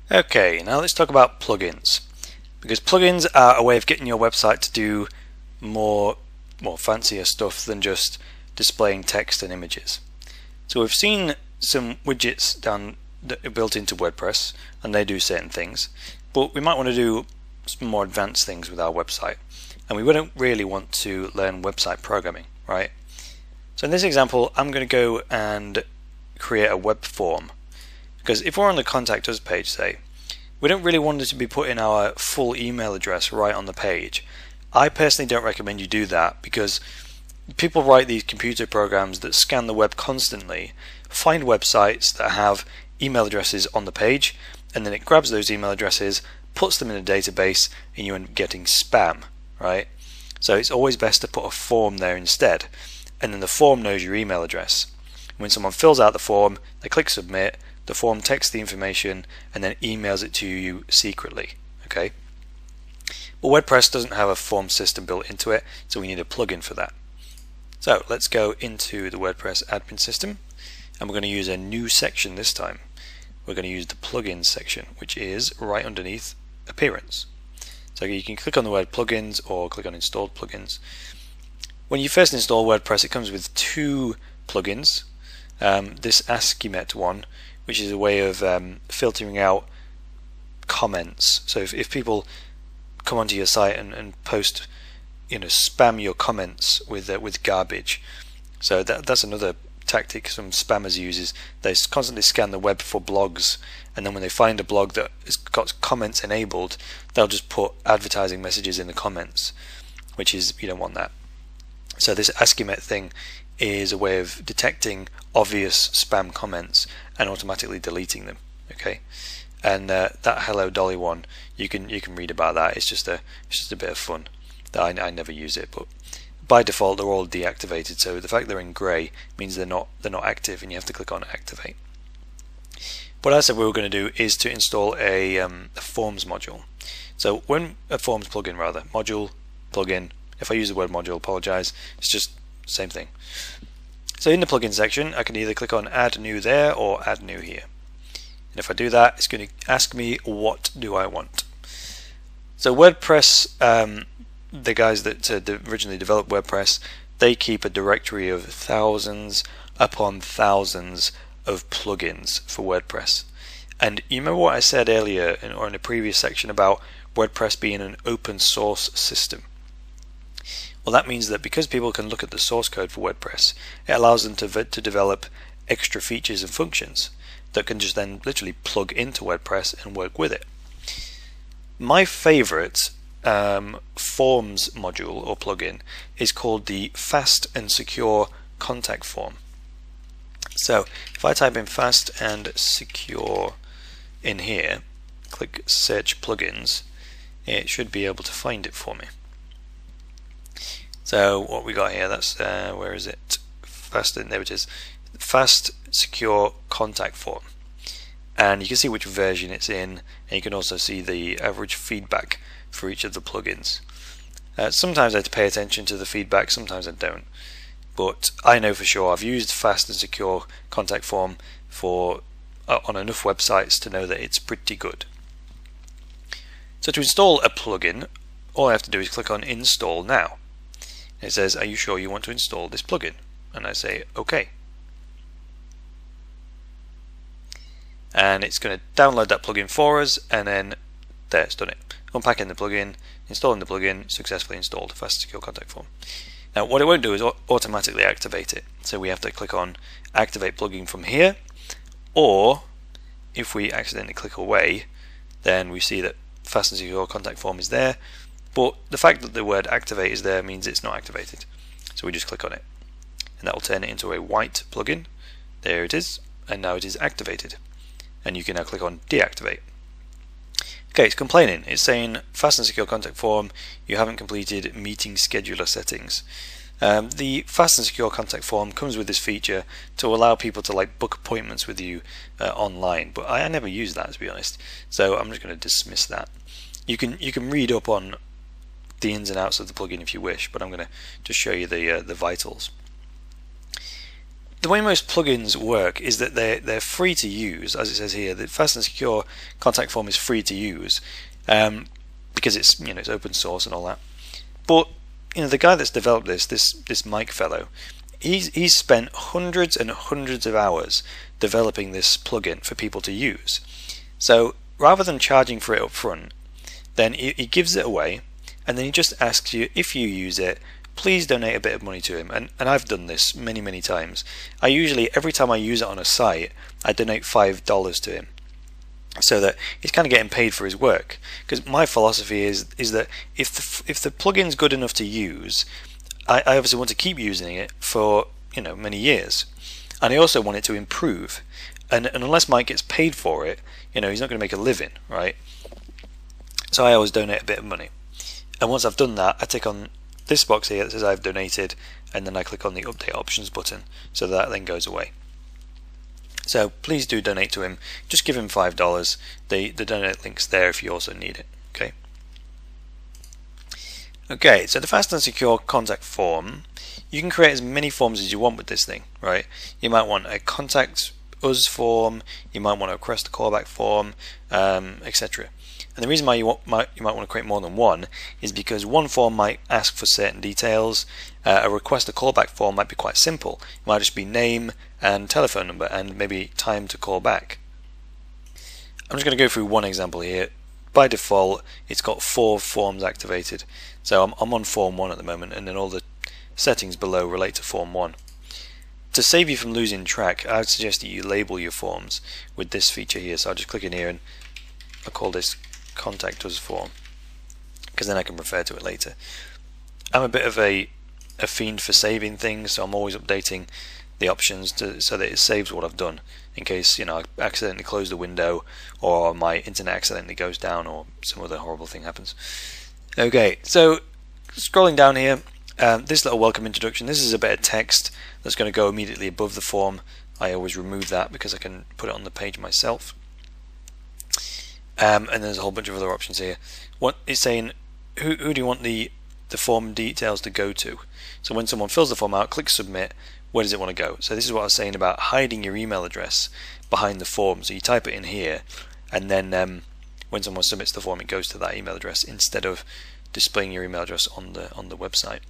Okay, now let's talk about plugins, because plugins are a way of getting your website to do more fancier stuff than just displaying text and images. So we've seen some widgets that are built into WordPress, and they do certain things, but we might want to do some more advanced things with our website, and we wouldn't really want to learn website programming, right? So in this example, I'm going to go and create a web form, because if we're on the Contact Us page, say, we don't really want it to be putting our full email address right on the page. I personally don't recommend you do that, because people write these computer programs that scan the web constantly, find websites that have email addresses on the page, and then it grabs those email addresses, puts them in a database, and you end up getting spam, right? So it's always best to put a form there instead, and then the form knows your email address. When someone fills out the form, they click submit, the form takes the information and then emails it to you secretly, okay? But WordPress doesn't have a form system built into it, so we need a plugin for that. So let's go into the WordPress admin system, and we're going to use a new section this time. We're going to use the plugins section, which is right underneath appearance. So you can click on the word plugins or click on installed plugins. When you first install WordPress, it comes with two plugins. This ASCII one, which is a way of filtering out comments. So if people come onto your site and post, spam your comments with garbage. So that's another tactic some spammers use. They constantly scan the web for blogs, and then when they find a blog that has got comments enabled, they'll just put advertising messages in the comments, which is, you don't want that. So this ASCII thing is a way of detecting obvious spam comments and automatically deleting them. Okay, and that Hello Dolly one, you can read about that. It's just a bit of fun. I never use it, but by default they're all deactivated. So the fact they're in grey means they're not active, and you have to click on activate. What I said we were going to do is to install a forms module. So when a forms plugin, module plugin. If I use the word module, apologize. It's just the same thing. So in the plugin section, I can either click on add new there or add new here. And if I do that, it's going to ask me what do I want. So WordPress, the guys that originally developed WordPress, they keep a directory of thousands upon thousands of plugins for WordPress. And you remember what I said earlier or in a previous section about WordPress being an open source system? Well, that means that because people can look at the source code for WordPress, it allows them to develop extra features and functions that can just then literally plug into WordPress and work with it. My favorite forms module or plugin is called the Fast and Secure Contact Form. So if I type in Fast and Secure in here, click Search Plugins, it should be able to find it for me. So what we got here, that's where is it? There it is. Fast Secure Contact Form. And you can see which version it's in, and you can also see the average feedback for each of the plugins. Sometimes I have to pay attention to the feedback, sometimes I don't. But I know for sure I've used Fast and Secure Contact Form on enough websites to know that it's pretty good. So to install a plugin, all I have to do is click on Install Now. It says, are you sure you want to install this plugin? And I say, OK. And it's going to download that plugin for us, and then there, it's done it. Unpacking the plugin, installing the plugin, successfully installed Fast Secure Contact Form. Now what it won't do is automatically activate it. So we have to click on Activate Plugin from here, or if we accidentally click away, then we see that Fast and Secure Contact Form is there. But the fact that the word activate is there means it's not activated. So we just click on it, and that will turn it into a white plugin. There it is, and now it is activated. And you can now click on deactivate. Okay, it's complaining. It's saying Fast and Secure Contact Form, you haven't completed meeting scheduler settings. The Fast and Secure Contact Form comes with this feature to allow people to book appointments with you online, but I never use that, to be honest. So I'm just going to dismiss that. You can read up on the ins and outs of the plugin if you wish, but I'm going to just show you the vitals. the way most plugins work is that they're free to use, as it says here. The fast and secure contact form is free to use because it's it's open source and all that. But the guy that's developed this Mike fellow, he's spent hundreds and hundreds of hours developing this plugin for people to use. So rather than charging for it up front, then he gives it away, and then he just asks you, if you use it, please donate a bit of money to him. And I've done this many times. I usually, every time I use it on a site, I donate $5 to him, so that he's kind of getting paid for his work. Because my philosophy is that if the plugin's good enough to use, I obviously want to keep using it for many years, and I also want it to improve. And unless Mike gets paid for it, he's not going to make a living, right? So I always donate a bit of money, and once I've done that, I tick on this box here that says I've donated, and then I click on the update options button, so that then goes away. So please do donate to him. Just give him $5. The donate link's there if you also need it. Okay, so the fast and secure contact form, you can create as many forms as you want with this thing, right? You might want a contact us form, you might want to request a callback form, etc. And the reason why you might want to create more than one is because one form might ask for certain details. A request a callback form might be quite simple. It might just be name and telephone number and maybe time to call back. I'm just going to go through one example here. By default, it's got 4 forms activated. So I'm on form 1 at the moment, and then all the settings below relate to form 1. To save you from losing track, I would suggest that you label your forms with this feature here. So I'll just click in here and I'll call this contact us form, because then I can refer to it later. I'm a bit of a fiend for saving things, so I'm always updating the options so that it saves what I've done, in case I accidentally close the window, or my internet accidentally goes down, or some other horrible thing happens. Okay, so scrolling down here, this little welcome introduction, this is a bit of text that's going to go immediately above the form. I always remove that because I can put it on the page myself. And there's a whole bunch of other options here. What it's saying, who do you want the form details to go to? So when someone fills the form out, click submit, where does it want to go? So this is what I was saying about hiding your email address behind the form. So you type it in here, and then when someone submits the form, it goes to that email address instead of displaying your email address on the website.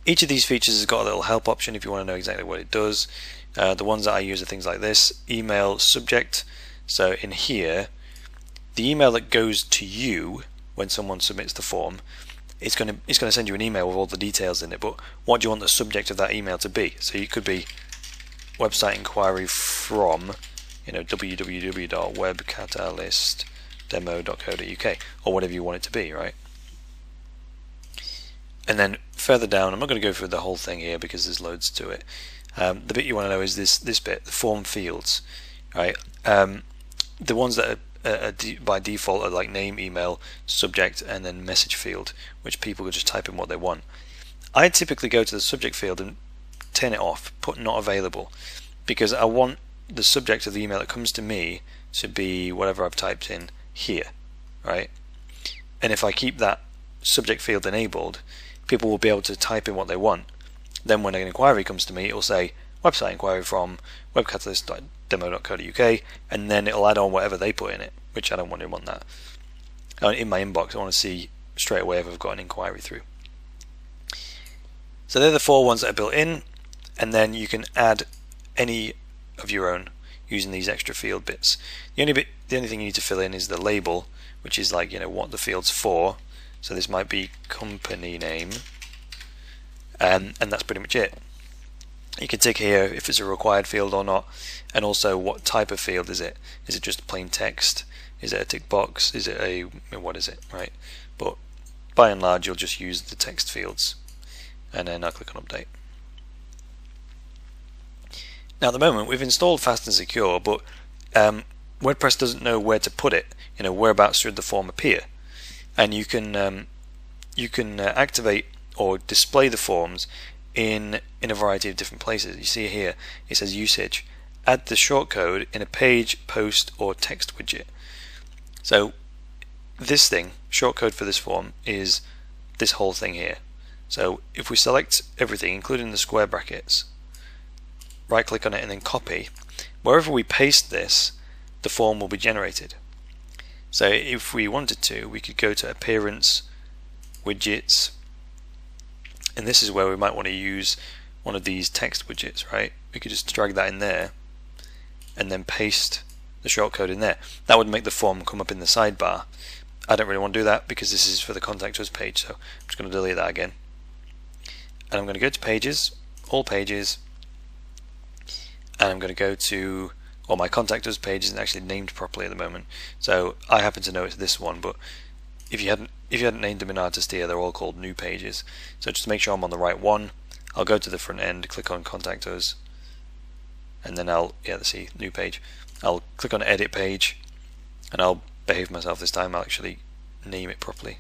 Each of these features has got a little help option if you want to know exactly what it does. The ones that I use are things like this: email subject. So in here, the email that goes to you when someone submits the form, it's going to send you an email with all the details in it. But what do you want the subject of that email to be? So it could be website inquiry from www.webcatalystdemo.co.uk, or whatever you want it to be, right? And then further down, I'm not going to go through the whole thing here because there's loads to it. The bit you want to know is this bit, the form fields, right? The ones that are by default are like name, email, subject, and then message field, which people could just type in what they want. I typically go to the subject field and turn it off, put not available, because I want the subject of the email that comes to me to be whatever I've typed in here, right? And if I keep that subject field enabled, people will be able to type in what they want. Then when an inquiry comes to me, it will say website inquiry from webcatalystdemo.co.uk, and then it'll add on whatever they put in it, which I don't want that. In my inbox, I want to see straight away if I've got an inquiry through. So they're the 4 ones that are built in, and then you can add any of your own using these extra field bits. The only thing you need to fill in is the label, which is like what the field's for. So this might be company name, and that's pretty much it. You can tick here if it's a required field or not, and also what type of field is it? Is it just plain text? Is it a tick box? Is it what is it, right? But by and large, you'll just use the text fields, and then I'll click on update. Now at the moment we've installed Fast and Secure, but WordPress doesn't know where to put it. Whereabouts should the form appear? And you can activate or display the forms in a variety of different places. You see here it says usage. Add the shortcode in a page, post, or text widget. So this thing, shortcode for this form, is this whole thing here. So if we select everything, including the square brackets, right click on it and then copy, wherever we paste this, the form will be generated. So if we wanted to, we could go to Appearance, Widgets, and this is where we might want to use one of these text widgets, right? We could just drag that in there and then paste the shortcode in there. That would make the form come up in the sidebar. I don't really want to do that because this is for the Contact Us page, so I'm just going to delete that again. And I'm going to go to Pages, All Pages, and I'm going to go to, well, my Contact Us page isn't actually named properly at the moment, so I happen to know it's this one, but if you hadn't named them in Artistia, they're all called New Pages. So just to make sure I'm on the right one, I'll go to the front end, click on Contact Us, and then let's see, New Page. I'll click on Edit Page, and I'll behave myself this time. I'll actually name it properly.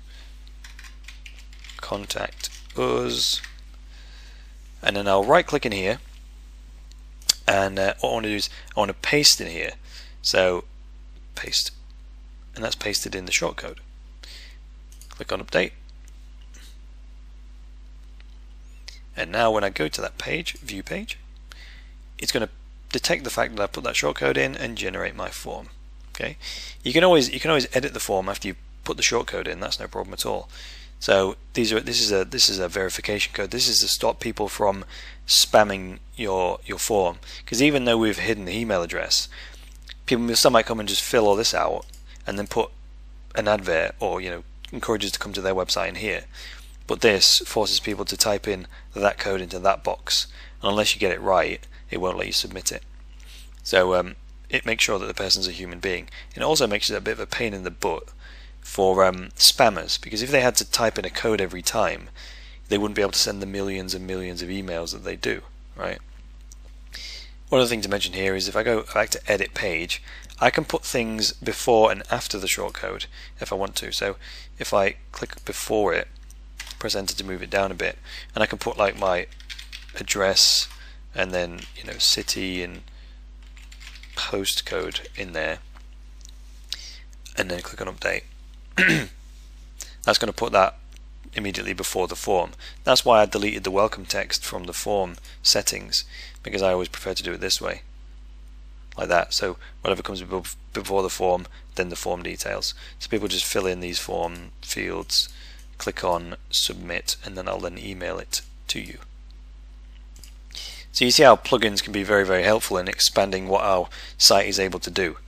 Contact Us, and then I'll right click in here, and what I want to do is I want to paste in here. So paste, and that's pasted in the shortcode. Click on Update, and now when I go to that page, View Page, it's going to detect the fact that I put that shortcode in and generate my form. Okay, you can always edit the form after you put the shortcode in. That's no problem at all. So this is a verification code. This is to stop people from spamming your form, because even though we've hidden the email address, some might come and just fill all this out and then put an advert, or encourages to come to their website in here. But this forces people to type in that code into that box, and unless you get it right, it won't let you submit it. So it makes sure that the person's a human being. It also makes it a bit of a pain in the butt for spammers, because if they had to type in a code every time, they wouldn't be able to send the millions and millions of emails that they do, right? One other thing to mention here is if I go back to Edit Page, I can put things before and after the shortcode if I want to. So if I click before it, press Enter to move it down a bit, and I can put like my address and then city and postcode in there, and then click on Update. That's going to put that immediately before the form. That's why I deleted the welcome text from the form settings, because I always prefer to do it this way, like that. So whatever comes before the form, then the form details. So people just fill in these form fields, click on Submit, and then I'll then email it to you. So you see how plugins can be very, very helpful in expanding what our site is able to do.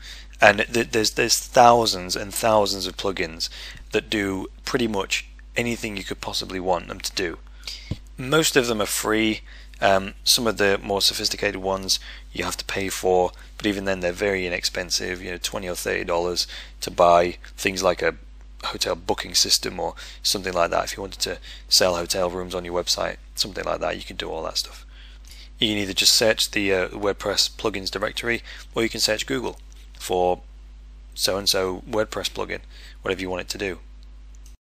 And there's thousands and thousands of plugins that do pretty much anything you could possibly want them to do. Most of them are free. Some of the more sophisticated ones you have to pay for, but even then they're very inexpensive, $20 or $30 to buy things like a hotel booking system or something like that. If you wanted to sell hotel rooms on your website, something like that, you can do all that stuff. You can either just search the WordPress plugins directory, or you can search Google for so-and-so WordPress plugin, whatever you want it to do.